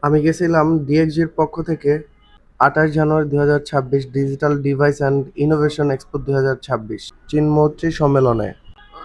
আমি গেছিলাম ডিএক্সজির পক্ষ থেকে 28 জানুয়ারি 2026 digital device and innovation expo 2026 চীন মৈত্রী সম্মেলনে।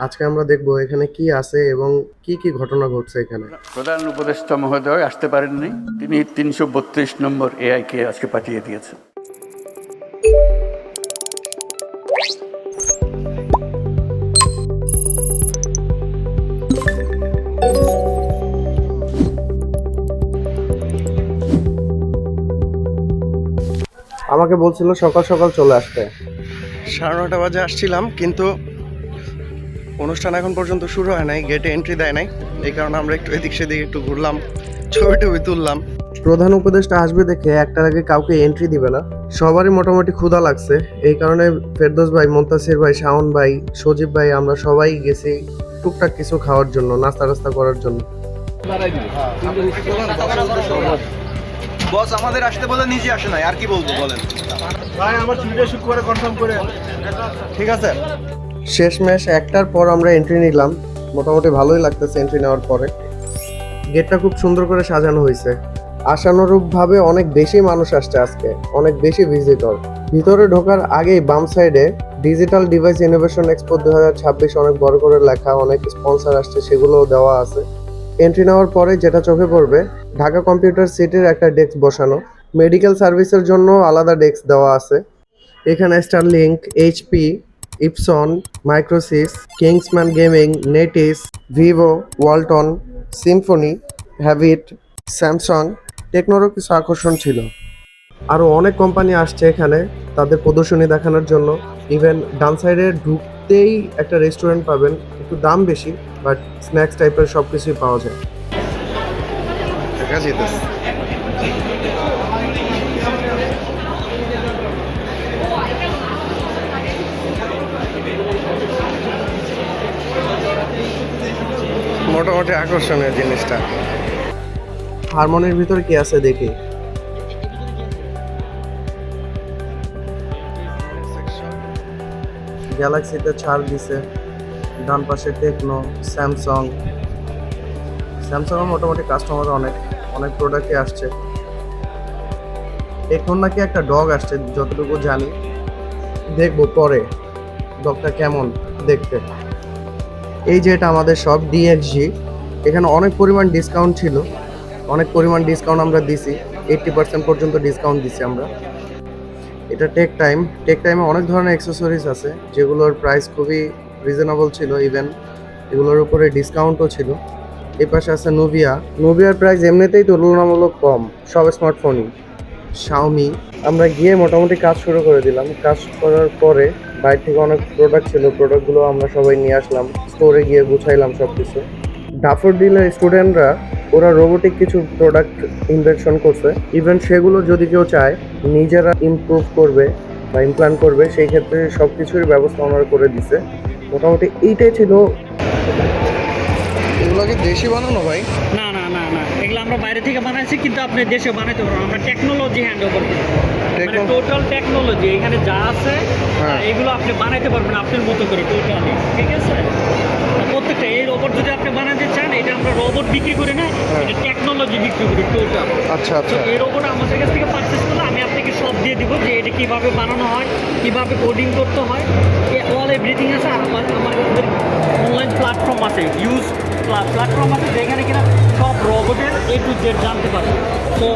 আজকে আমরা দেখব এখানে কি আছে এবং কি কি ঘটনা ঘটছে এখানে। প্রধান উপদেষ্টা মহোদয় আসতে পারেননি, তিনি 332 নম্বর এআইকে আজকে পাঠিয়ে দিয়েছেন। আমাকে বলছিল সকাল সকাল চলে আসতে, 9:30 বাজে আসছিলাম, কিন্তু অনুষ্ঠান এখন পর্যন্ত শুরু হয় নাই, গেটে এন্ট্রি দেয় নাই। এই কারণে আমরা একটু এদিক সেদিক একটু ঘুরলাম, ছবি টবি তুললাম। প্রধান উপদেষ্টা আসবে দেখে একটার আগে কাউকে এন্ট্রি দিবে না। সবারই মোটামুটি ক্ষুধা লাগছে, এই কারণে ফেরদৌস ভাই, মুনতাসির ভাই, শাওন ভাই, সজীব ভাই, আমরা সবাই গেছি টুকটাক কিছু খাওয়ার জন্য, নাস্তা টাস্তা করার জন্য। বস আমাদের আসতে বলে নিজে আসে নাই, আর কি বলবো বলেন ভাই। আমার ছুটিটা শুক্রবারে কনফার্ম করে ঠিক আছে। শেষমেশ একটার পর আমরা এন্ট্রি নিলাম, মোটামুটি ভালোই লাগতেছে এন্ট্রি নেওয়ার পরে। গেটটা খুব সুন্দর করে সাজানো হয়েছে, আশানুরূপভাবে অনেক বেশি মানুষ আসছে আজকে, অনেক বেশি ভিজিটর। ভিতরে ঢোকার আগেই বাম সাইডে ডিজিটাল ডিভাইস ইনোভেশন এক্সপো 2026 অনেক বড় করে লেখা, অনেক স্পন্সর আসছে, সেগুলোও দেওয়া আছে। এন্ট্রি নেওয়ার পরে যেটা চোখে পড়বে, ঢাকা কম্পিউটার সিটির একটা ডেস্ক বসানো, মেডিকেল সার্ভিসের জন্য আলাদা ডেস্ক দেওয়া আছে। এখানে Starlink, HP, Epson, Microsys, Kingsman gaming, Netis, Vivo, Walton, Symphony, Havit, Samsung, টেকনোরও কিছু আকর্ষণ ছিল। আরও অনেক কোম্পানি আসছে এখানে তাদের প্রদর্শনী দেখানোর জন্য। ইভেন ডান সাইডে ঢুকতেই একটা রেস্টুরেন্ট পাবেন, একটু দাম বেশি, বাট স্ন্যাক্স টাইপের সব কিছুই পাওয়া যায়। মোটামুটি আকর্ষণীয় জিনিসটা। হারমোনির ভিতরে কি আছে দেখি। গ্যালাক্সিতে ছাড় দিছে, ডান পাশে টেকনো, স্যামসাং। স্যামসাংয়ের মোটামুটি কাস্টমার অনেক অনেক প্রোডাক্টই আসছে। এখন নাকি একটা ডগ আসছে যতটুকু জানি, দেখবো পরে ডগটা কেমন দেখতে। এই যে এটা আমাদের সব ডিএক্সজি, এখানে অনেক পরিমাণ ডিসকাউন্ট ছিল, অনেক পরিমাণ ডিসকাউন্ট আমরা দিছি, 80% পর্যন্ত ডিসকাউন্ট দিছি আমরা। এটা টেক টাইমে অনেক ধরনের অ্যাক্সেসরিজ আছে যেগুলোর প্রাইস খুবই রিজনেবল ছিল, ইভেন এগুলোর উপরে ডিসকাউন্টও ছিল। এই পাশে আছে নোভিয়ার প্রাইস এমনিতেই তুলনামূলক কম, সব স্মার্টফোনই। শাওমি। আমরা গিয়ে মোটামুটি কাজ শুরু করে দিলাম। কাজ করার পরে বাইরে থেকে অনেক প্রোডাক্ট ছিল, প্রোডাক্টগুলো আমরা সবাই নিয়ে আসলাম, স্টোরে গিয়ে গুছাইলাম সব কিছু। ডাফোডিলের স্টুডেন্টরা ওরা রোবোটিক কিছু প্রোডাক্ট ইনভেনশন করছে, ইভেন সেগুলো যদি কেউ চায় নিজেরা ইমপ্রুভ করবে বা ইমপ্ল্যান্ট করবে, সেই ক্ষেত্রে সব কিছুর ব্যবস্থা ওনারা করে দিছে। মোটামুটি এইটাই ছিল। এগুলো কি দেশি বানানো ভাই? না না না না, এগুলো আমরা বাইরে থেকে বানাইছি, কিন্তু আপনি দেশে বানাইতে পারবেন। আমরা টেকনোলজি হ্যান্ড ওভার করি, মানে টোটাল টেকনোলজি এখানে যা আছে এগুলো আপনি বানাইতে পারবেন আপনার মতো করে টোটালি, ঠিক আছে? প্রত্যেকটা এই রোবট যদি আপনি বানাতে চান, এটা আমরা রোবট বিক্রি করি না, এটা টেকনোলজি বিক্রি করি টোটাল। আচ্ছা আচ্ছা। এই রোবট আমাদের কাছ থেকে পারচেস করলে আমি আপনাকে সব দিয়ে দিব, যে এটা কীভাবে বানানো হয়, কীভাবে কোডিং করতে হয়, অল এভরিথিং আছে। আমাদের অনলাইন প্ল্যাটফর্ম আছে, ইউজ প্ল্যাটফর্ম আছে, যেখানে কিনা সব রোবটের A to Z জানতে পারবে। তো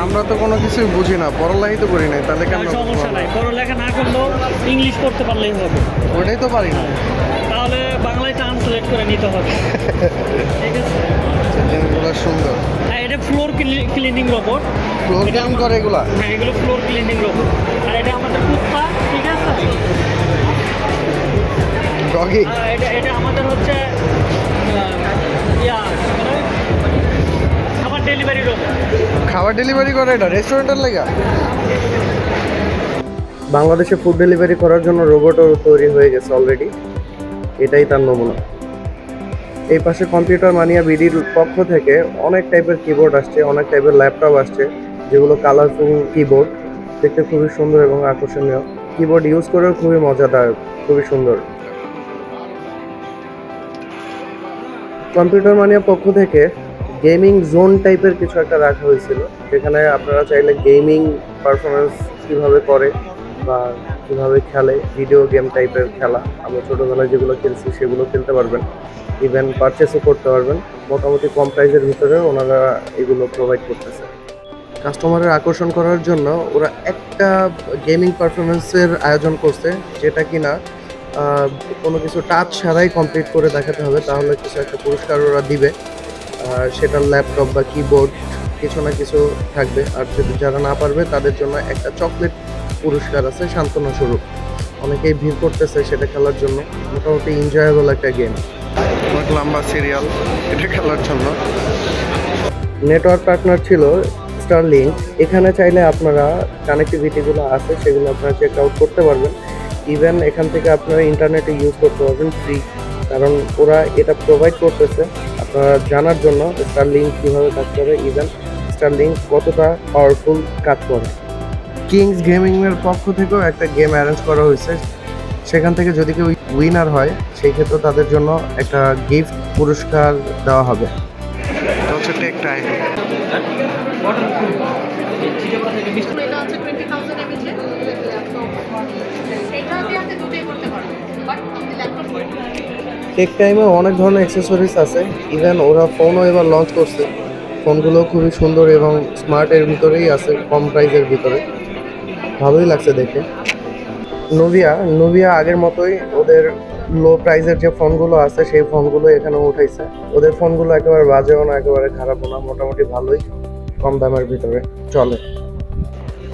আমরা তো কোনো কিছুই বুঝি না, পড়ালেখাই তো করি নাই, তাহলে কেন? সমস্যা নাই, পড়ালেখা না করলেও ইংলিশ পড়তে পারলেই হবে। ওটাই তো পারি না, তাহলে বাংলায় ট্রান্সলেট করে নিতে হবে, ঠিক আছে? জিনিসগুলো সুন্দর। হ্যাঁ, এটা floor cleaning robot. Floor clean করে এগুলা? হ্যাঁ, এগুলো ফ্লোর ক্লিনিং রোবট। আর এটা আমাদের কুত্তা, ঠিক আছে? ডগি? এটা আমাদের হচ্ছে খাবার ডেলিভারি রোবট। খাবার ডেলিভারি করে এটা রেস্টুরেন্টের লাগা? বাংলাদেশে ফুড ডেলিভারি করার জন্য রোবটও তৈরি হয়ে গেছে অলরেডি, এটাই তার নমুনা। এই পাশে কম্পিউটার মানিয়া বিডির পক্ষ থেকে অনেক টাইপের কিবোর্ড আসছে, অনেক টাইপের ল্যাপটপ আসছে, যেগুলো কালারফুল কিবোর্ড, দেখতে খুবই সুন্দর এবং আকর্ষণীয়। কিবোর্ড ইউজ করেও খুবই মজাদার, খুবই সুন্দর। কম্পিউটার মানিয়ার পক্ষ থেকে গেমিং জোন টাইপের কিছু একটা রাখা হয়েছিল, যেখানে আপনারা চাইলে গেমিং পারফরমেন্স কিভাবে করে বা কিভাবে খেলে, ভিডিও গেম টাইপের খেলা আমরা ছোটোবেলায় যেগুলো খেলছি সেগুলো খেলতে পারবেন, ইভেন পারচেসও করতে পারবেন। মোটামুটি কম প্রাইসের ভিতরে ওনারা এগুলো প্রোভাইড করতেছে। কাস্টমারের আকর্ষণ করার জন্য ওরা একটা গেমিং পারফরমেন্সের আয়োজন করছে, যেটা কিনা কোনো কিছু টাচ ছাড়াই কমপ্লিট করে দেখাতে হবে, তাহলে কিছু একটা পুরস্কার ওরা দিবে। সেটা ল্যাপটপ বা কিবোর্ড কিছু না কিছু থাকবে। আর যদি যারা না পারবে তাদের জন্য একটা চকলেট পুরস্কার আছে সান্ত্বনা স্বরূপ। অনেকেই ভিড় করতেছে সেটা খেলার জন্য। মোটামুটি এনজয়েবল একটা গেম, অনেক লম্বা সিরিয়াল এটা খেলার জন্য। নেটওয়ার্ক পার্টনার ছিল স্টারলিংক। এখানে চাইলে আপনারা কানেক্টিভিটিগুলো আছে সেগুলো আপনারা চেক আউট করতে পারবেন। ইভেন এখান থেকে আপনারা ইন্টারনেটে ইউজ করতে পারবেন ফ্রি, কারণ ওরা এটা প্রোভাইড করতেছে আপনারা জানার জন্য স্টারলিংক কীভাবে কাজ করে, ইভেন স্টারলিংক কতটা পাওয়ারফুল কাজ করে। কিংস গেমিংয়ের পক্ষ থেকেও একটা গেম অ্যারেঞ্জ করা হয়েছে, সেখান থেকে যদি কেউ উইনার হয় সেই ক্ষেত্রে তাদের জন্য একটা গিফট পুরস্কার দেওয়া হবে। টেক টাইম এটা হচ্ছে 20,000 mAh এটা দিয়ে আপনি দুটোই করতে পারবেন, বাট ল্যাপটপ টেক টাইমে অনেক ধরনের অ্যাক্সেসরিজ আছে। ইভেন ওরা ফোনও এবার লঞ্চ করছে, ফোনগুলো খুবই সুন্দর এবং স্মার্টের ভিতরেই আছে, কম প্রাইসের ভিতরে। ভালোই লাগছে দেখে। নোভিয়া আগের মতোই ওদের লো প্রাইসের যে ফোনগুলো আছে সেই ফোনগুলো এখানে উঠাইছে। ওদের ফোনগুলো একেবারে বাজেও না, একেবারে খারাপও না, মোটামুটি ভালোই, কম দামের ভিতরে চলে।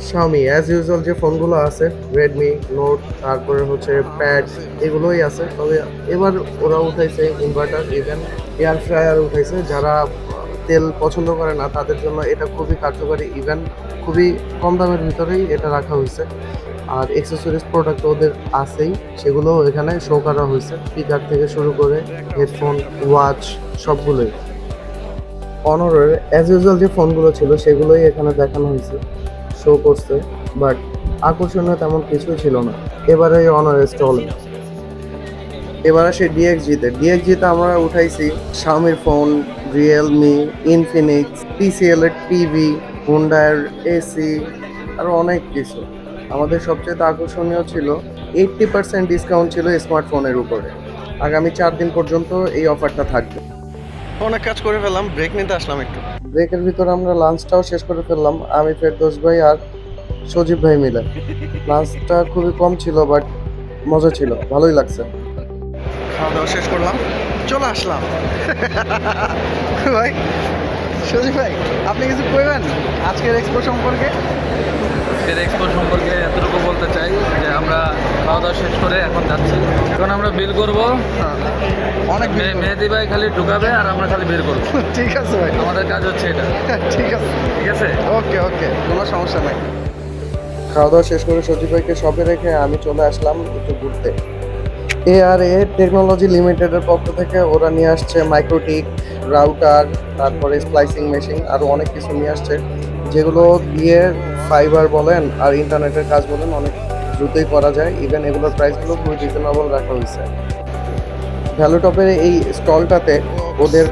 Xiaomi অ্যাজ ইউজুয়াল যে ফোনগুলো আছে, রেডমি নোট, তারপরে হচ্ছে প্যাড, এগুলোই আছে। তবে এবার ওরা উঠাইছে ইনভার্টার, ইভেন এয়ার ফ্রায়ার উঠাইছে। যারা তেল পছন্দ করে না তাদের জন্য এটা খুবই কার্যকরী, ইভেন খুবই কম দামের ভিতরেই এটা রাখা হয়েছে। আর অ্যাক্সেসরিজ প্রোডাক্ট ওদের আছেই, সেগুলো এখানে শো করা হয়েছে, স্পিকার থেকে শুরু করে হেডফোন, ওয়াচ সবগুলোই। অনরের অ্যাজ ইউজুয়াল যে ফোনগুলো ছিল সেগুলোই এখানে দেখানো হয়েছে, শো করছে, বাট আকর্ষণীয় তেমন কিছুই ছিল না এবারে অনারের স্টলে। এবার আসে ডিএক্সজিতে আমরা উঠাইছি শাওমির ফোন, রিয়েলমি, ইনফিনিক্স, TCL এর টিভি, হুন্ডার এসি, আরও অনেক কিছু। আমাদের সবচেয়ে আকর্ষণীয় ছিল 80% ডিসকাউন্ট ছিল স্মার্টফোনের উপরে। আগামী 4 দিন পর্যন্ত এই অফারটা থাকবে। অনেক কাজ করে ফেললাম, ব্রেক নিতে আসলাম একটু। ব্রেকের ভিতরে আমরা লাঞ্চটাও শেষ করে ফেললাম, আমি ফেরদৌস ভাই আর সজীব ভাই মিলে। লাঞ্চটা খুবই কম ছিল, বাট মজা ছিল, ভালোই লাগছে। খাওয়া দাওয়া শেষ করলাম, চলে আসলাম। ভাই সজীব ভাই, আপনি কিছু কইবেন আজকের এক্সপো সম্পর্কে? এক্সপো সম্পর্কে এতটুকু বলতে চাই যে আমরা খাওয়া দাওয়া শেষ করে এখন যাচ্ছি। এখন আমরা বিল করবো, অনেক মেহেদি ভাই খালি ঢুকাবে আর আমরা খালি বের করবো। ঠিক আছে ভাই, আমাদের কাজ হচ্ছে এটা। ঠিক আছে ঠিক আছে, ওকে, কোনো সমস্যা নাই। খাওয়া দাওয়া শেষ করে সজীব ভাইকে শপে রেখে আমি চলে আসলাম একটু ঘুরতে। ARA টেকনোলজি লিমিটেডের পক্ষ থেকে ওরা নিয়ে আসছে মাইক্রোটিক, রাউটার, তারপরে স্প্লাইসিং মেশিন, আরও অনেক কিছু নিয়ে আসছে, যেগুলো দিয়ে ফাইবার বলেন আর ইন্টারনেটের কাজ বলেন অনেক দ্রুতই করা যায়। ইভেন এগুলোর প্রাইসগুলো খুবই রিজনেবল রাখা হয়েছে। ভ্যালুটপের এই স্টলটাতে ওদের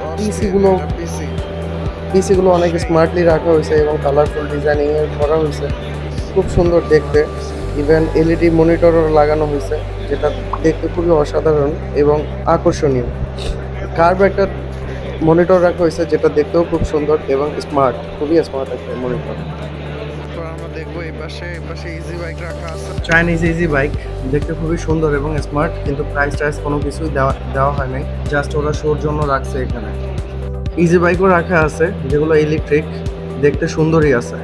পিসিগুলো অনেক স্মার্টলি রাখা হয়েছে এবং কালারফুল ডিজাইনিং করা হয়েছে, খুব সুন্দর দেখতে। ইভেন LED মনিটরও লাগানো হয়েছে, যেটা দেখতে খুবই অসাধারণ এবং আকর্ষণীয়। কার্ভ একটা মনিটর রাখা হয়েছে, যেটা দেখতেও খুব সুন্দর এবং স্মার্ট, খুবই স্মার্ট একটা মনিটর। আমরা দেখবো এই পাশে ইজি বাইক রাখা আছে, চাইনিজ ইজি বাইক, দেখতে খুবই সুন্দর এবং স্মার্ট, কিন্তু প্রাইস কোনো কিছুই দেওয়া হয় নাই, জাস্ট ওরা শোর জন্য রাখছে। এখানে ইজি বাইকও রাখা আছে, যেগুলো ইলেকট্রিক, দেখতে সুন্দরই আছে।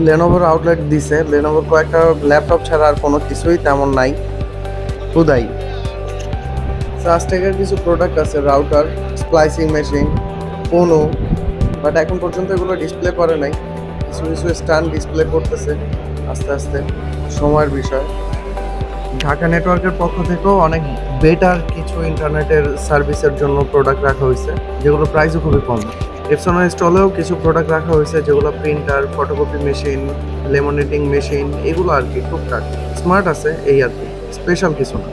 লেনোভোর আউটলেট দিছে, লেনোভোর কয়েকটা ল্যাপটপ ছাড়া আর কোনো কিছুই তেমন নাই, খুদাই। সাস্টেকের কিছু প্রোডাক্ট আছে, রাউটার, স্প্লাইসিং মেশিন, ফোনও, বাট এখন পর্যন্ত এগুলো ডিসপ্লে করে নাই। কিছু স্ট্যান্ড ডিসপ্লে করতেছে আস্তে আস্তে, সময়ের বিষয়। ঢাকা নেটওয়ার্কের পক্ষ থেকেও অনেক বেটার কিছু ইন্টারনেটের সার্ভিসের জন্য প্রোডাক্ট রাখা হয়েছে, যেগুলো প্রাইসও খুবই কম। এপসনের স্টলেও কিছু প্রোডাক্ট রাখা হয়েছে, যেগুলো printer, photocopy machine, laminating machine, এগুলো আর কি টুকটাক স্মার্ট আছে, এই আর কি, স্পেশাল কিছু না।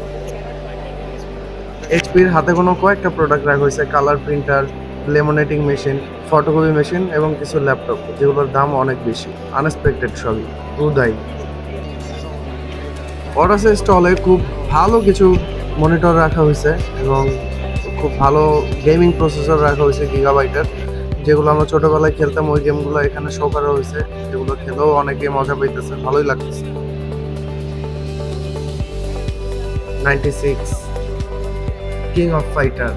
HP হাতে কোনো কয়েকটা প্রোডাক্ট রাখা হয়েছে, colour printer, laminating machine, photocopy machine এবং কিছু ল্যাপটপ যেগুলোর দাম অনেক বেশি, আনএক্সপেক্টেড সবই, উদাই। অরাসের স্টলে খুব ভালো কিছু মনিটর রাখা হয়েছে এবং খুব ভালো গেমিং প্রসেসর রাখা হয়েছে গিগাবাইটের, যেগুলো আমরা ছোটোবেলায় খেলতাম ওই গেমগুলো এখানে শো করা হয়েছে, যেগুলো খেলেও অনেকে মজা পাইতেছে, ভালোই লাগতেছে। 96 কিং অফ ফাইটার,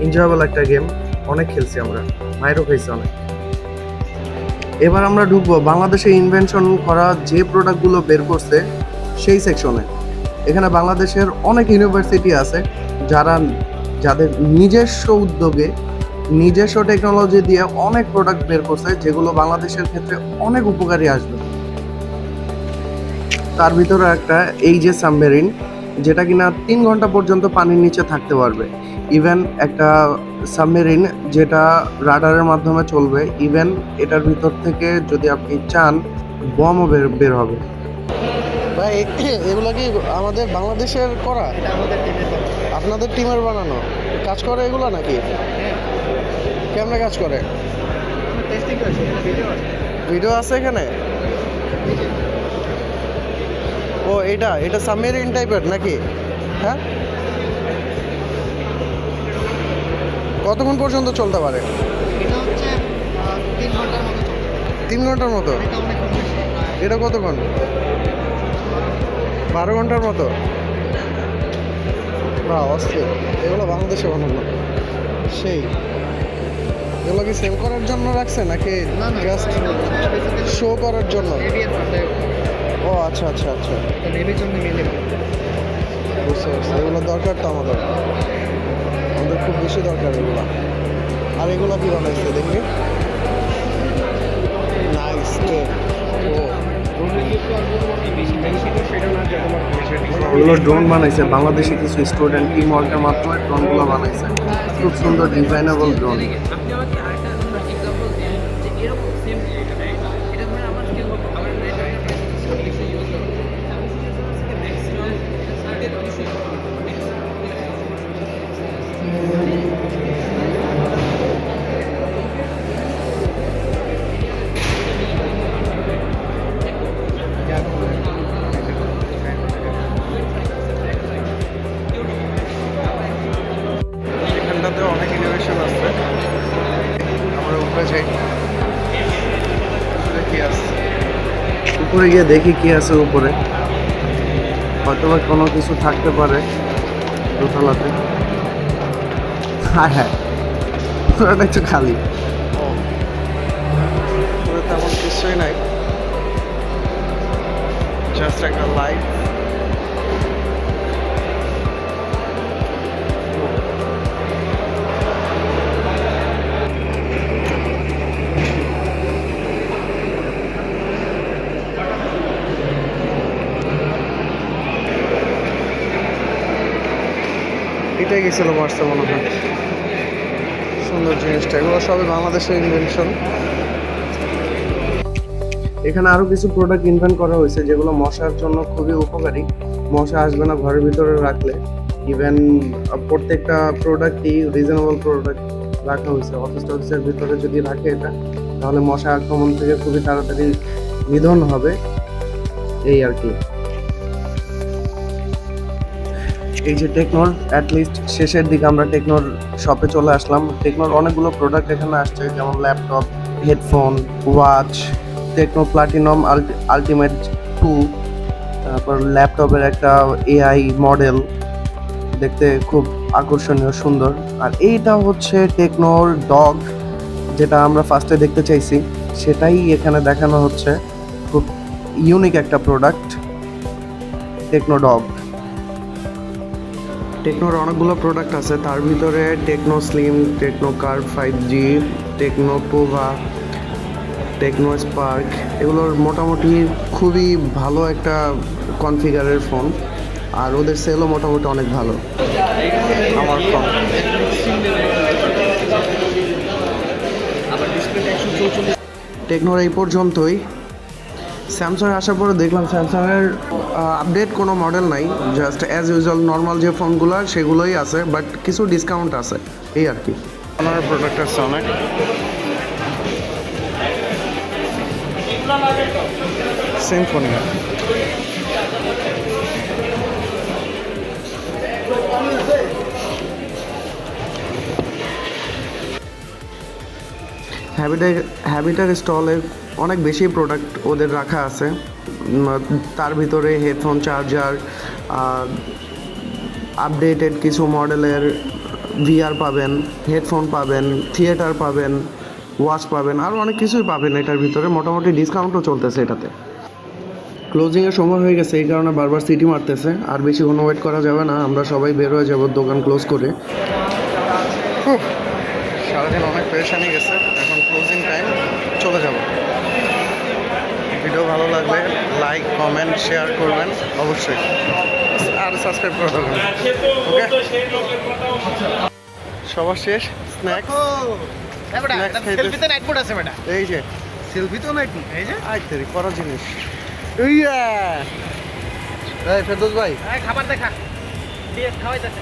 এনজয়েবল একটা গেম, অনেক খেলছি আমরা, মাইরও খাইছি অনেক। এবার আমরা ঢুকবো বাংলাদেশে ইনভেনশন করা যে প্রোডাক্টগুলো বের করছে সেই সেকশনে। এখানে বাংলাদেশের অনেক ইউনিভার্সিটি আছে যাদের নিজস্ব উদ্যোগে নিজস্ব টেকনোলজি দিয়ে অনেক প্রোডাক্ট বের করছে, যেগুলো বাংলাদেশের ক্ষেত্রে অনেক উপকারী আসবে। তার ভিতরে একটা এই যে সাবমেরিন, যেটা কিনা 3 ঘন্টা পর্যন্ত পানির নিচে থাকতে পারবে। ইভেন একটা সাবমেরিন যেটা রাডারের মাধ্যমে চলবে, ইভেন এটার ভিতর থেকে যদি আপনি চান বমও বের হবে। ভাই এগুলো কি আমাদের বাংলাদেশের করা? আপনাদের টিমের বানানো কাজ করে এগুলো নাকি? কেমনে কাজ করে? ভিডিও আছে এখানে? ও এটা সাবমেরিন টাইপের নাকি? হ্যাঁ, কতক্ষণ পর্যন্ত চলতে পারে? এটা হচ্ছে 3 ঘন্টার মতো চলবে। 3 ঘন্টার মতো? এটা অনেক কম বেশি। এটা কতক্ষণ? 12 ঘন্টার মতো? বা অস্থির। এগুলো বাংলাদেশে বানানো সেই। এগুলো কি সেল করার জন্য রাখছে নাকি না না, জাস্ট শো করার জন্য? নেভির ফান্ডে, ও আচ্ছা আচ্ছা আচ্ছা, এটা নেভির জন্য মেলে। বুঝতে পারছি। এগুলো দরকার তো আমাদের খুব বেশি দরকার এগুলো। আর এগুলো কি বানাইছে দেখি? Nice take. ওগুলো ড্রোন বানাইছে বাংলাদেশে কিছু স্টুডেন্ট টিম ওয়ার্কের মাধ্যমে ড্রোনগুলো বানাইছে, খুব সুন্দর ডিজাইনেবল ড্রোন। আপনি আমাকে আরেকটা এক্সাম্পল দেন যে এরকম সেম এটা ধরেন আমার স্কিল হবে আমার সার্ভিসে ইউজ করব ম্যাক্সিমাম এখানটাতে অনেক ইনোভেশন আছে। আমরা উপরে যাই, কি আছে উপরে গিয়ে দেখি কি আছে উপরে। হয়তো বা কোনো কিছু থাকতে পারে দোতলাতে। হ্যাঁ হ্যাঁ, পুরোটা একটু খালি, পুরো তেমন কিছুই নাই, জাস্ট একটা লাইট। এটাই গেছিল মার্চে মনে হয়, সুন্দর জিনিসটা। এগুলো সবই বাংলাদেশের ইনভেনশন। এখানে আরো কিছু প্রোডাক্ট ইনভেন্ট করা হয়েছে যেগুলো মশার জন্য খুবই উপকারী, মশা আসবে না ঘরের ভিতরে রাখলে। ইভেন প্রত্যেকটা প্রোডাক্টই রিজনেবল প্রোডাক্ট রাখা হয়েছে। অফিসের ভিতরে যদি রাখে এটা, তাহলে মশা আক্রমণ থেকে খুবই তাড়াতাড়ি নিধন হবে, এই আর কি। এই যে টেকনোর অ্যাটলিস্ট শেষের দিকে আমরা টেকনোর শপে চলে আসলাম। টেকনোর অনেকগুলো প্রোডাক্ট এখানে আসছে, যেমন laptop, headphone, watch, Tecno platinum ultimate 2, তারপর ল্যাপটপের একটা এআই মডেল, দেখতে খুব আকর্ষণীয় সুন্দর। আর এইটা হচ্ছে টেকনোর ডগ, যেটা আমরা ফার্স্টে দেখতে চাইছি, সেটাই এখানে দেখানো হচ্ছে। খুব ইউনিক একটা প্রোডাক্ট টেকনো ডগ। টেকনোর অনেকগুলো প্রোডাক্ট আছে, তার ভিতরে Tecno slim, Tecno curve 5G, Tecno Pova, Tecno Spark, এগুলোর মোটামুটি খুবই ভালো একটা কনফিগারের ফোন, আর ওদের সেলও মোটামুটি অনেক ভালো। আমার ফোন টেকনোর এই পর্যন্তই। স্যামসাং আসার পরে দেখলাম স্যামসাংয়ের আপডেট কোনো মডেল নাই, জাস্ট অ্যাজ ইউজুয়াল নর্মাল যে ফোনগুলো সেগুলোই আছে, বাট কিছু ডিসকাউন্ট আছে এই আর কি। আমার প্রোডাক্ট আছে অনেক। সিম্ফোনিয়া হ্যাবিটার স্টলে অনেক বেশি প্রোডাক্ট ওদের রাখা আছে। তার ভিতরে হেডফোন, চার্জার, আপডেটেড কিছু মডেলের ভিআর পাবেন, হেডফোন পাবেন, থিয়েটার পাবেন, ওয়াচ পাবেন, আরও অনেক কিছুই পাবেন এটার ভিতরে। মোটামুটি ডিসকাউন্টও চলতেছে এটাতে। ক্লোজিংয়ের সময় হয়ে গেছে, এই কারণে বারবার সিটি মারতেছে। আর বেশি কোনো ওয়েট করা যাবে না, আমরা সবাই বের হয়ে যাব দোকান ক্লোজ করে। সারাদিন অনেক পেরেশানি গেছে, এখন ক্লোজিং টাইম, চলে যাব। ভিডিও ভালো লাগলে লাইক, কমেন্ট, শেয়ার করবেন অবশ্যই, আর সাবস্ক্রাইব করে দেবেন। ওকে, সবার শেষ স্ন্যাক্স। সেলফিতে নাইট মোড আছে বেটা। এই যে সেলফি তো নাইট মোড, এই যে আইতেরি করা জিনিস। এই ফেরদৌস ভাই, খাবার দেখা দিয়ে খাওয়াইতেছে।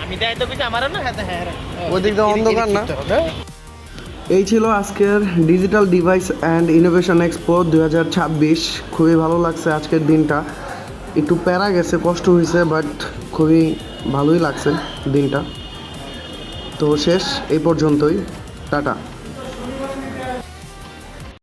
আমি দেয় তো কিছু আমারও না। হ্যাঁ ওদিক দিয়ে অন্ধকার না। এই ছিল আজকের digital device and innovation expo 2026। খুবই ভালো লাগছে আজকের দিনটা। একটু প্যারা গেছে, কষ্ট হয়েছে, বাট খুবই ভালোই লাগছে দিনটা। তো শেষ এই পর্যন্তই, টাটা।